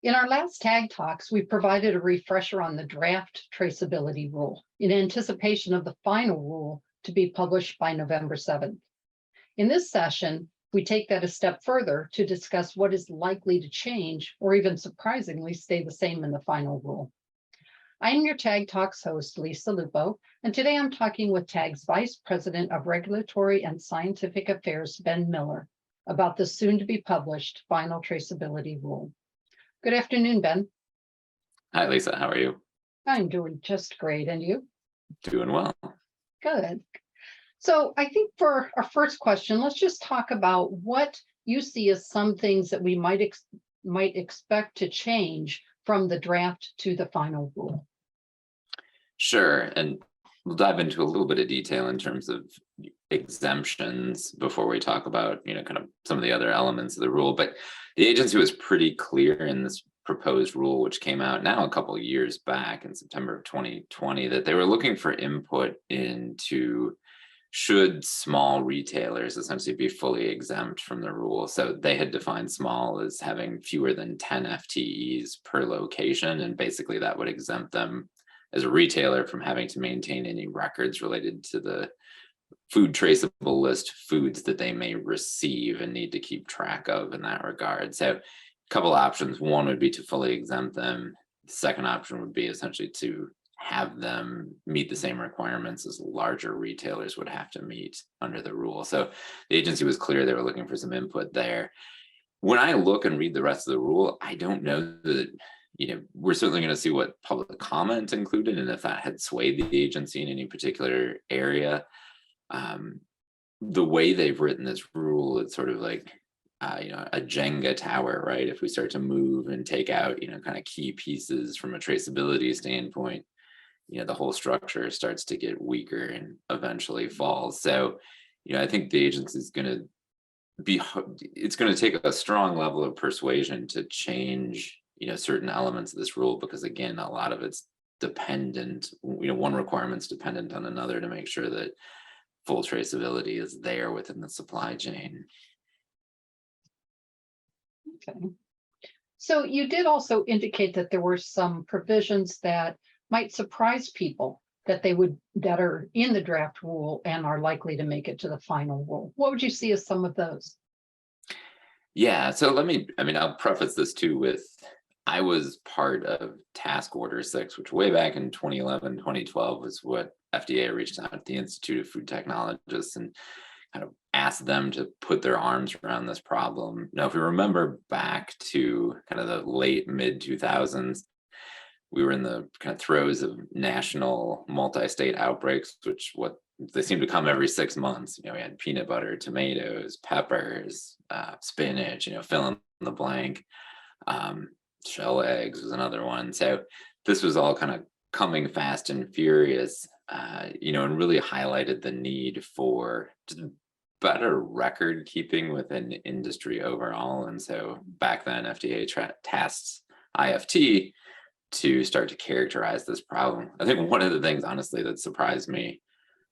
In our last TAG Talks, we provided a refresher on the draft traceability rule in anticipation of the final rule to be published by November 7th. In this session, we take that a step further to discuss what is likely to change or even surprisingly stay the same in the final rule. I'm your TAG Talks host, Lisa Lupo, and today I'm talking with TAG's Vice President of Regulatory and Scientific Affairs, Ben Miller, about the soon-to-be published final traceability rule. Good afternoon, Ben. Hi, Lisa. How are you? I'm doing just great. And you? Doing well. Good. So I think for our first question, let's just talk about what you see as some things that we might expect to change from the draft to the final rule. Sure. And we'll dive into a little bit of detail in terms of exemptions before we talk about, kind of some of the other elements of the rule. But the agency was pretty clear in this proposed rule, which came out now a couple of years back in September of 2020, that they were looking for input into should small retailers essentially be fully exempt from the rule. So they had defined small as having fewer than 10 FTEs per location, and basically that would exempt them as a retailer from having to maintain any records related to the food traceable list foods that they may receive and need to keep track of in that regard. So a couple options. One would be to fully exempt them. The second option would be essentially to have them meet the same requirements as larger retailers would have to meet under the rule. So the agency was clear they were looking for some input there. When I look and read the rest of the rule, I don't know that, we're certainly going to see what public comment included and if that had swayed the agency in any particular area. The way they've written this rule, it's sort of like, a Jenga tower, right? If we start to move and take out, kind of key pieces from a traceability standpoint, the whole structure starts to get weaker and eventually falls. So, I think the agency is going to it's going to take a strong level of persuasion to change, certain elements of this rule, because again, a lot of it's dependent, one requirement's dependent on another to make sure that full traceability is there within the supply chain. Okay. So you did also indicate that there were some provisions that might surprise people that are in the draft rule and are likely to make it to the final rule. What would you see as some of those? Yeah, so I'll preface this too with, I was part of Task Order 6, which way back in 2011, 2012 was what FDA reached out to the Institute of Food Technologists and kind of asked them to put their arms around this problem. Now, if we remember back to kind of the late mid 2000s, we were in the kind of throes of national multi-state outbreaks, which they seem to come every 6 months. We had peanut butter, tomatoes, peppers, spinach, fill in the blank. Shell eggs was another one. So this was all kind of coming fast and furious, and really highlighted the need for better record keeping within industry overall. And so back then, FDA tasked IFT to start to characterize this problem. I think one of the things, honestly, that surprised me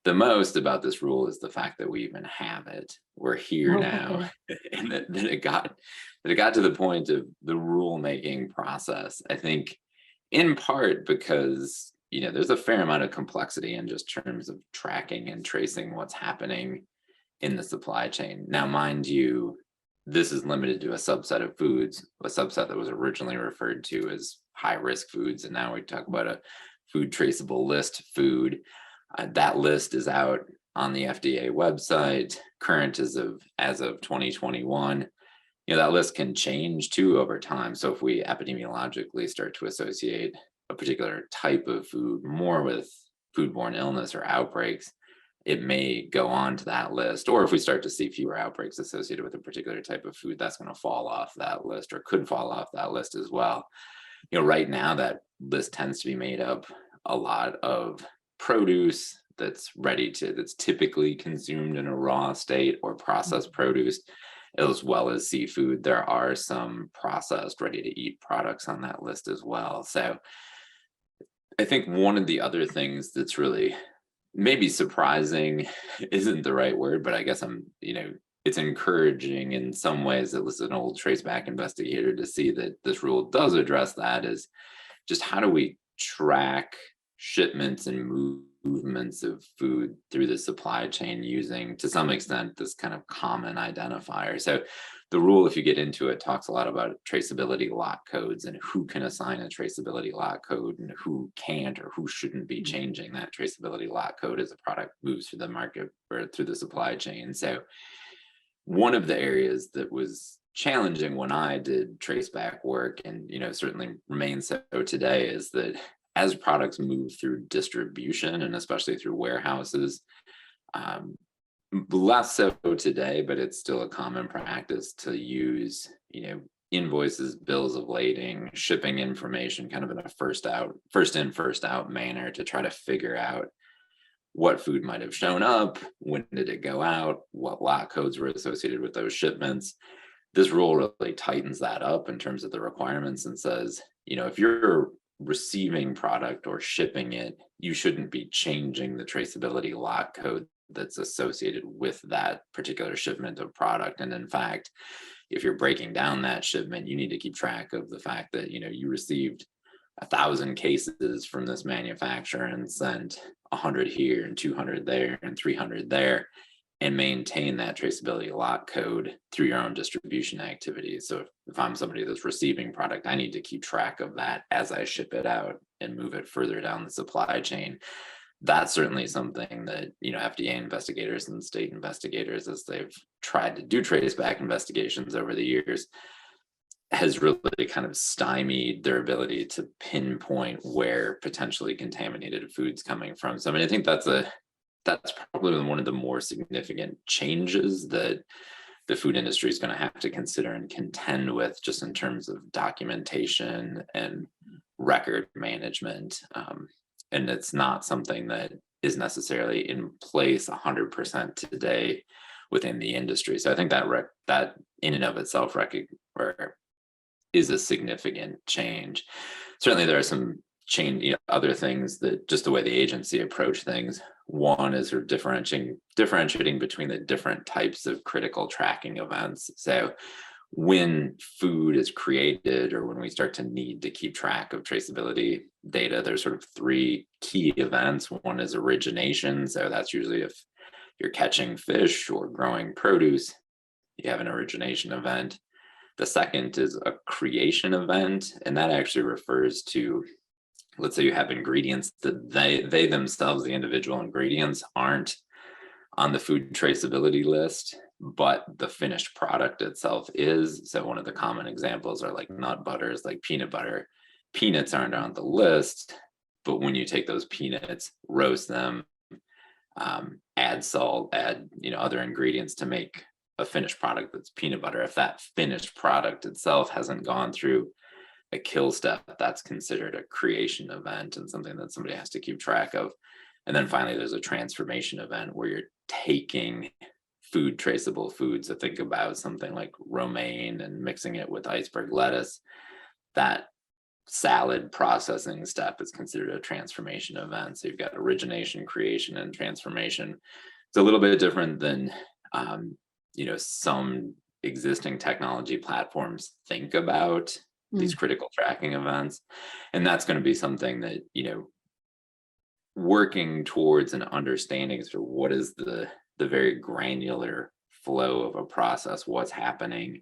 the most about this rule is the fact that we even have it. We're here now, and that it got to the point of the rulemaking process. I think in part because there's a fair amount of complexity in just terms of tracking and tracing what's happening in the supply chain. Now, mind you, this is limited to a subset of foods, a subset that was originally referred to as high-risk foods, and now we talk about a food traceable list food. That list is out on the FDA website, current as of 2021. That list can change too over time. So if we epidemiologically start to associate a particular type of food more with foodborne illness or outbreaks, it may go on to that list. Or if we start to see fewer outbreaks associated with a particular type of food, that's going to fall off that list or could fall off that list as well. Right now that list tends to be made up a lot of produce that's typically consumed in a raw state or processed produce, as well as seafood. There are some processed, ready to eat products on that list as well. So I think one of the other things that's really maybe surprising isn't the right word, but I guess I'm, it's encouraging in some ways, at least an old traceback investigator, to see that this rule does address that, is just how do we track shipments and movements of food through the supply chain using, to some extent, this kind of common identifier. So the rule, if you get into it, talks a lot about traceability lot codes and who can assign a traceability lot code and who can't or who shouldn't be changing that traceability lot code as a product moves through the market or through the supply chain. So one of the areas that was challenging when I did traceback work, and certainly remains so today, is that as products move through distribution and especially through warehouses, um, less so today, but it's still a common practice to use, invoices, bills of lading, shipping information kind of in a first in, first out manner to try to figure out what food might have shown up, when did it go out, what lot codes were associated with those shipments. This rule really tightens that up in terms of the requirements and says, if you're receiving product or shipping it, you shouldn't be changing the traceability lot code that's associated with that particular shipment of product. And in fact, if you're breaking down that shipment, you need to keep track of the fact that, you received 1,000 cases from this manufacturer and sent 100 here and 200 there and 300 there, and maintain that traceability lot code through your own distribution activities. So if I'm somebody that's receiving product, I need to keep track of that as I ship it out and move it further down the supply chain. That's certainly something that, FDA investigators and state investigators, as they've tried to do traceback investigations over the years, has really kind of stymied their ability to pinpoint where potentially contaminated food's coming from. So I think that's probably one of the more significant changes that the food industry is going to have to consider and contend with, just in terms of documentation and record management. And it's not something that is necessarily in place 100% today within the industry. So I think that in and of itself is a significant change. Certainly there are some other things, that just the way the agency approach things. One is sort of differentiating between the different types of critical tracking events. So when food is created, or when we start to need to keep track of traceability data, there's sort of three key events. One is origination. So that's usually if you're catching fish or growing produce, you have an origination event. The second is a creation event, and that actually refers to, let's say you have ingredients that they themselves, the individual ingredients, aren't on the food traceability list, but the finished product itself is. So one of the common examples are like nut butters, like peanut butter. Peanuts aren't on the list, but when you take those peanuts, roast them, add salt, add other ingredients to make a finished product that's peanut butter, if that finished product itself hasn't gone through a kill step, that's considered a creation event and something that somebody has to keep track of. And then finally, there's a transformation event where you're taking traceable food. So think about something like romaine and mixing it with iceberg lettuce. That salad processing step is considered a transformation event. So you've got origination, creation, and transformation. It's a little bit different than some existing technology platforms think about these critical tracking events. And that's going to be something that, working towards an understanding sort of what is the very granular flow of a process, what's happening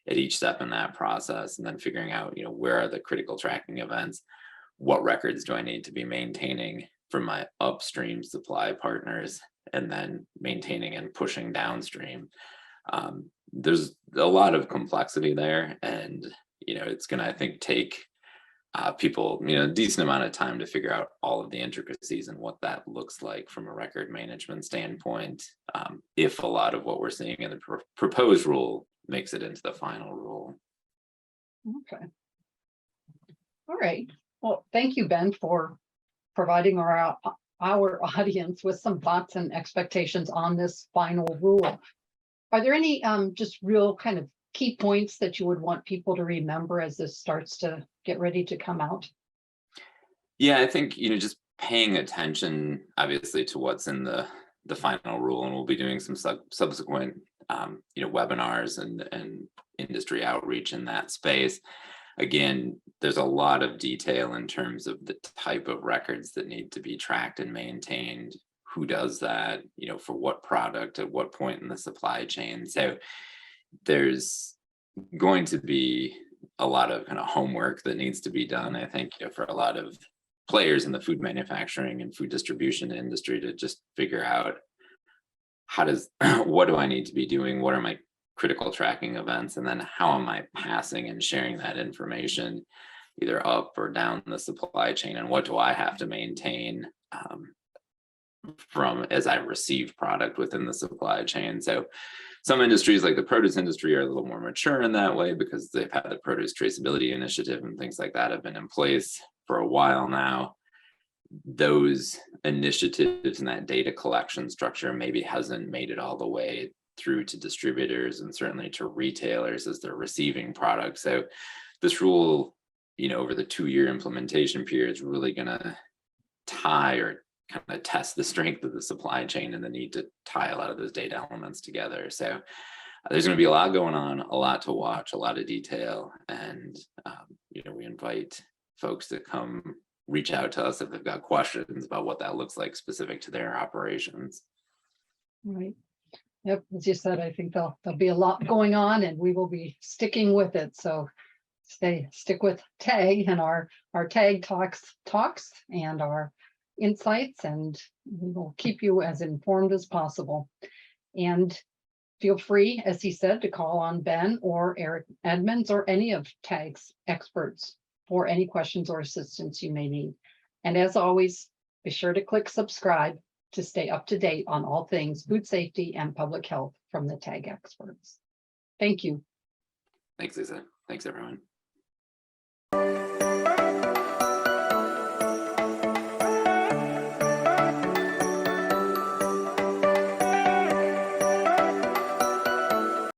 at each step in that process, and then figuring out, where are the critical tracking events, what records do I need to be maintaining from my upstream supply partners, and then maintaining and pushing downstream. There's a lot of complexity there, and it's going to, I think, take people a decent amount of time to figure out all of the intricacies and what that looks like from a record management standpoint, if a lot of what we're seeing in the proposed rule makes it into the final rule. Okay. All right. Well, thank you, Ben, for providing our audience with some thoughts and expectations on this final rule. Are there any just real kind of key points that you would want people to remember as this starts to get ready to come out? Yeah, I think, just paying attention, obviously, to what's in the final rule, and we'll be doing some subsequent webinars and industry outreach in that space. Again, there's a lot of detail in terms of the type of records that need to be tracked and maintained, who does that, for what product, at what point in the supply chain. So there's going to be a lot of kind of homework that needs to be done, I think, for a lot of players in the food manufacturing and food distribution industry to just figure out what do I need to be doing? What are my critical tracking events? And then how am I passing and sharing that information either up or down the supply chain? And what do I have to maintain from as I receive product within the supply chain? So some industries like the produce industry are a little more mature in that way because they've had the produce traceability initiative and things like that have been in place for a while now. Those initiatives and that data collection structure maybe hasn't made it all the way through to distributors and certainly to retailers as they're receiving products. So this rule, over the 2-year implementation period is really going to tie or kind of test the strength of the supply chain and the need to tie a lot of those data elements together. So there's going to be a lot going on, a lot to watch, a lot of detail. And, we invite folks to come reach out to us if they've got questions about what that looks like specific to their operations. Right. Yep. As you said, I think there'll be a lot going on and we will be sticking with it. So stick with TAG and our TAG talks and our insights, and we will keep you as informed as possible. And feel free, as he said, to call on Ben or Eric Edmonds or any of TAG's experts for any questions or assistance you may need. And as always, be sure to click subscribe to stay up to date on all things food safety and public health from the TAG experts. Thank you. Thanks, Lisa. Thanks, everyone.